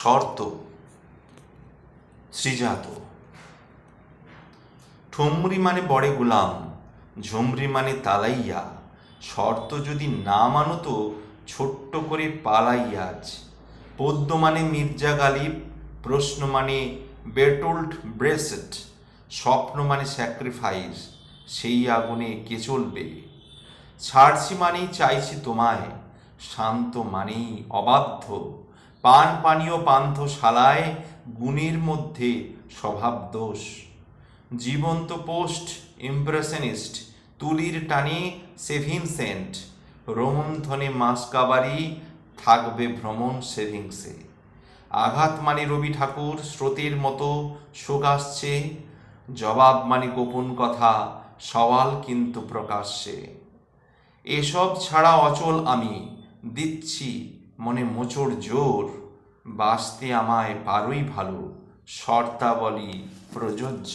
শর্ত শ্রীজাত। ঠুমরি মানে বড়ে গুলাম, ঝুমরি মানে তালাইয়া। শর্ত যদি না মানো তো ছোট্ট করে পালাইয়াজ। পদ্য মানে মির্জা গালিব, প্রশ্ন মানে বেটোল্ড ব্রেসেট। স্বপ্ন মানে স্যাক্রিফাইস, সেই আগুনে কে চলবে। ছাড়ছি মানেই চাইছি তোমায়, শান্ত মানেই অবাধ্য। পান পানীয় পান্থশালায় গুণের মধ্যে স্বভাব দোষ। জীবন্ত পোস্ট ইমপ্রেশনিস্ট, তুলির টানে সেভিনসেন্ট। রোমন্থনে মাসকাবারি, থাকবে ভ্রমণ সেভিংসে। আঘাত মানে রবি ঠাকুর, স্রোতের মতো শোক আসছে। জবাব মানে গোপন কথা, সওয়াল কিন্তু প্রকাশ্যে। এসব ছাড়া অচল আমি, দিচ্ছি মনে মোচড় জোর। বাঁচতে আমায় পারোই ভালো, শর্তাবলী প্রযোজ্য।